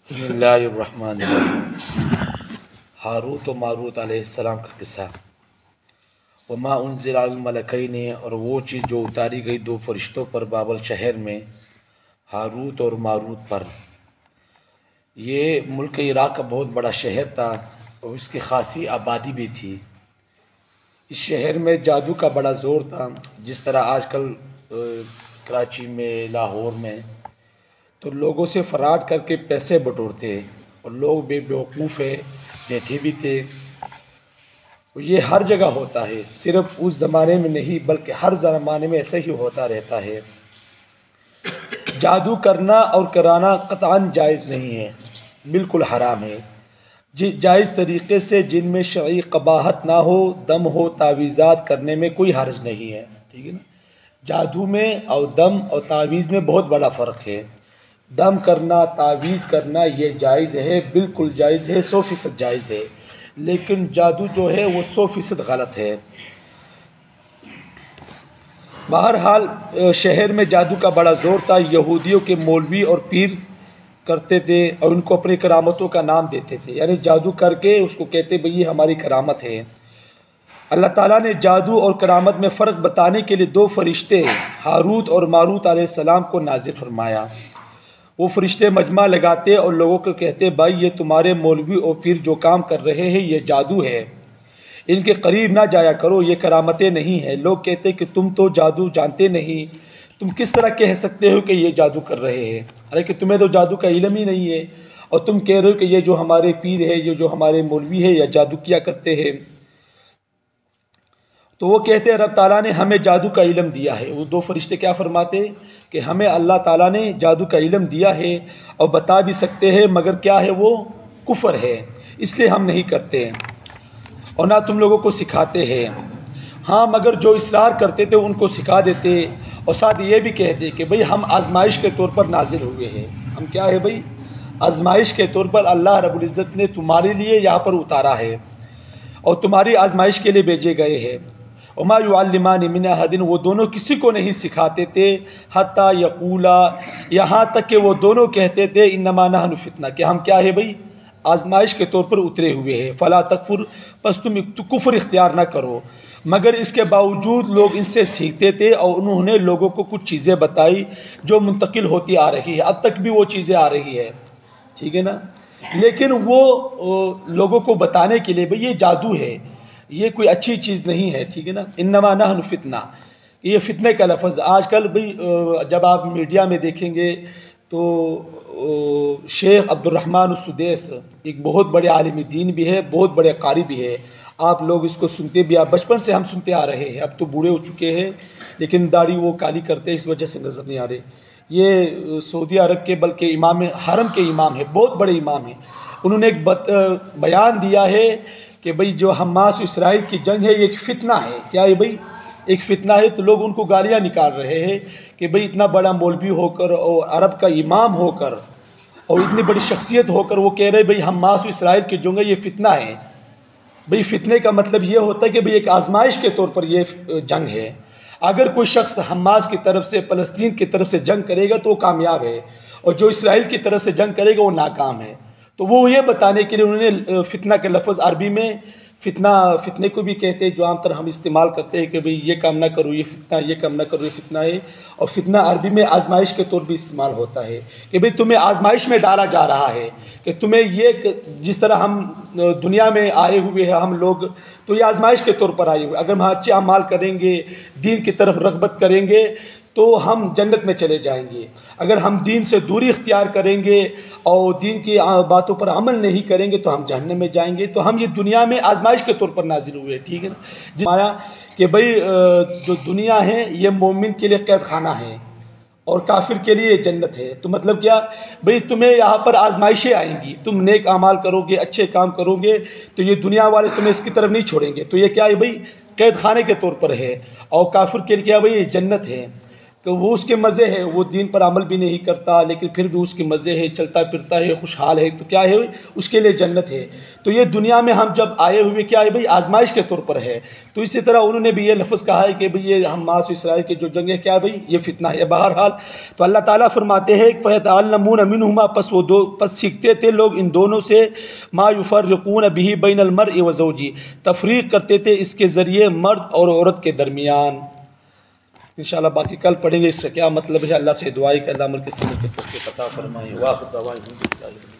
بسم اللہ الرحمن الرحیم۔ ہاروت و ماروت علیہ السلام کا قصہ۔ وما انزل علی الملکین، اور وہ چیز جو اتاری گئی دو فرشتوں پر بابل شہر میں، ہاروت اور ماروت پر۔ یہ ملک عراق کا بہت بڑا شہر تھا اور اس کی خاصی آبادی بھی تھی۔ اس شہر میں جادو کا بڑا زور تھا، جس طرح آج کل کراچی میں، لاہور میں تو لوگوں سے فراڈ کر کے پیسے بٹورتے، اور لوگ بے وقوف ہے، دیتے بھی تھے۔ یہ ہر جگہ ہوتا ہے، صرف اس زمانے میں نہیں بلکہ ہر زمانے میں ایسا ہی ہوتا رہتا ہے۔ جادو کرنا اور کرانا قطعاً جائز نہیں ہے، بالکل حرام ہے۔ جائز طریقے سے جن میں شرعی قباحت نہ ہو، دم ہو، تعویذات کرنے میں کوئی حرج نہیں ہے، ٹھیک ہے نا۔ جادو میں اور دم اور تعویذ میں بہت بڑا فرق ہے۔ دم کرنا، تعویذ کرنا یہ جائز ہے، بالکل جائز ہے، 100% جائز ہے، لیکن جادو جو ہے وہ 100% غلط ہے۔ بہرحال شہر میں جادو کا بڑا زور تھا۔ یہودیوں کے مولوی اور پیر کرتے تھے اور ان کو اپنی کرامتوں کا نام دیتے تھے، یعنی جادو کر کے اس کو کہتے بھئی یہ ہماری کرامت ہے۔ اللہ تعالیٰ نے جادو اور کرامت میں فرق بتانے کے لیے دو فرشتے ہاروت اور ماروت علیہ السلام کو نازل فرمایا۔ وہ فرشتے مجمع لگاتے اور لوگوں کو کہتے بھائی یہ تمہارے مولوی اور پیر جو کام کر رہے ہیں یہ جادو ہے، ان کے قریب نہ جایا کرو، یہ کرامتیں نہیں ہیں۔ لوگ کہتے کہ تم تو جادو جانتے نہیں، تم کس طرح کہہ سکتے ہو کہ یہ جادو کر رہے ہیں، حالانکہ تمہیں تو جادو کا علم ہی نہیں ہے، اور تم کہہ رہے ہو کہ یہ جو ہمارے پیر ہے، یہ جو ہمارے مولوی ہے، یہ جادو کیا کرتے ہیں۔ تو وہ کہتے ہیں رب تعالیٰ نے ہمیں جادو کا علم دیا ہے۔ وہ دو فرشتے کیا فرماتے کہ ہمیں اللہ تعالیٰ نے جادو کا علم دیا ہے اور بتا بھی سکتے ہیں، مگر کیا ہے وہ کفر ہے، اس لیے ہم نہیں کرتے اور نہ تم لوگوں کو سکھاتے ہیں۔ ہاں مگر جو اصرار کرتے تھے ان کو سکھا دیتے، اور ساتھ یہ بھی کہتے کہ بھئی ہم آزمائش کے طور پر نازل ہوئے ہیں۔ ہم کیا ہے بھئی؟ آزمائش کے طور پر اللہ رب العزت نے تمہارے لیے یہاں پر اتارا ہے اور تمہاری آزمائش کے لیے بھیجے گئے ہیں۔ وما يعلمان من احد، وہ دونوں کسی کو نہیں سکھاتے تھے، حتی یقولا، یہاں تک کہ وہ دونوں کہتے تھے انما نحن فتنہ، کہ ہم کیا ہے بھئی؟ آزمائش کے طور پر اترے ہوئے ہیں۔ فلا تکفر، پس تم کفر اختیار نہ کرو۔ مگر اس کے باوجود لوگ ان سے سیکھتے تھے اور انہوں نے لوگوں کو کچھ چیزیں بتائی جو منتقل ہوتی آ رہی ہے، اب تک بھی وہ چیزیں آ رہی ہے، ٹھیک ہے نا۔ لیکن وہ لوگوں کو بتانے کے لیے بھئی یہ جادو ہے، یہ کوئی اچھی چیز نہیں ہے، ٹھیک ہے نا۔ انما نحن فتنہ، یہ فتنے کا لفظ آج کل بھئی جب آپ میڈیا میں دیکھیں گے تو شیخ عبد الرحمن السدیس ایک بہت بڑے عالم دین بھی ہے، بہت بڑے قاری بھی ہے، آپ لوگ اس کو سنتے بھی، آپ بچپن سے ہم سنتے آ رہے ہیں، اب تو بوڑھے ہو چکے ہیں لیکن داڑھی وہ کالی کرتے اس وجہ سے نظر نہیں آ رہے۔ یہ سعودی عرب کے بلکہ امام حرم کے امام ہیں، بہت بڑے امام ہیں۔ انہوں نے ایک بیان دیا ہے کہ بھئی جو حماس و اسرائیل کی جنگ ہے یہ ایک فتنہ ہے۔ کیا ہے بھئی؟ ایک فتنہ ہے۔ تو لوگ ان کو گالیاں نکال رہے ہیں کہ بھئی اتنا بڑا مولوی ہو کر اور عرب کا امام ہو کر اور اتنی بڑی شخصیت ہو کر وہ کہہ رہے بھئی حماس و اسرائیل کی جنگ ہے یہ فتنہ ہے۔ بھئی فتنے کا مطلب یہ ہوتا ہے کہ بھئی ایک آزمائش کے طور پر یہ جنگ ہے۔ اگر کوئی شخص حماس کی طرف سے، فلسطین کی طرف سے جنگ کرے گا تو وہ کامیاب ہے، اور جو اسرائیل کی طرف سے جنگ کرے گا وہ ناکام ہے۔ تو وہ یہ بتانے کے لیے انہوں نے فتنہ کے لفظ عربی میں فتنے کو بھی کہتے ہیں جو عام طرح ہم استعمال کرتے ہیں کہ بھئی یہ کام نہ کرو یہ فتنہ، یہ کام نہ کرو یہ فتنہ ہے، اور فتنہ عربی میں آزمائش کے طور بھی استعمال ہوتا ہے کہ بھئی تمہیں آزمائش میں ڈالا جا رہا ہے، کہ تمہیں یہ جس طرح ہم دنیا میں آئے ہوئے ہیں ہم لوگ، تو یہ آزمائش کے طور پر آئے ہوئے، اگر ہم اچھے اعمال کریں گے، دین کی طرف رغبت کریں گے تو ہم جنت میں چلے جائیں گے، اگر ہم دین سے دوری اختیار کریں گے اور دین کی باتوں پر عمل نہیں کریں گے تو ہم جہنم میں جائیں گے۔ تو ہم یہ دنیا میں آزمائش کے طور پر نازل ہوئے، ٹھیک ہے نا۔ جس آیا کہ بھئی جو دنیا ہے یہ مومن کے لیے قید خانہ ہے اور کافر کے لیے جنت ہے۔ تو مطلب کیا بھئی تمہیں یہاں پر آزمائشیں آئیں گی، تم نیک اعمال کرو گے، اچھے کام کرو گے تو یہ دنیا والے تمہیں اس کی طرف نہیں چھوڑیں گے، تو یہ کیا ہے بھئی قید خانے کے طور پر ہے، اور کافر کے لیے کیا بھئی جنت ہے۔ کہ وہ اس کے مزے ہے، وہ دین پر عمل بھی نہیں کرتا لیکن پھر بھی اس کے مزے ہے، چلتا پھرتا ہے، خوشحال ہے، تو کیا ہے اس کے لیے جنت ہے۔ تو یہ دنیا میں ہم جب آئے ہوئے کیا ہے بھئی آزمائش کے طور پر ہے۔ تو اسی طرح انہوں نے بھی یہ لفظ کہا ہے کہ بھئی یہ حماس و اسرائیل کی جو جنگ ہے کیا بھئی یہ فتنہ ہے۔ بہرحال تو اللہ تعالیٰ فرماتے ہیں فَيَتَعَلَّمُونَ مِنْهُمَا، پس سیکھتے تھے لوگ ان دونوں سے، ما یفرقون بہ بین المرء وزوجہ، تفریق کرتے تھے اس کے ذریعے مرد اور عورت کے درمیان۔ انشاءاللہ باقی کل پڑھیں گے اس سے کیا مطلب ہے۔ اللہ سے دعا ہے کہ اللہ عمل کے سمجھ کے توفیق عطا فرمائے۔ واخر دعوانا الحمدللہ۔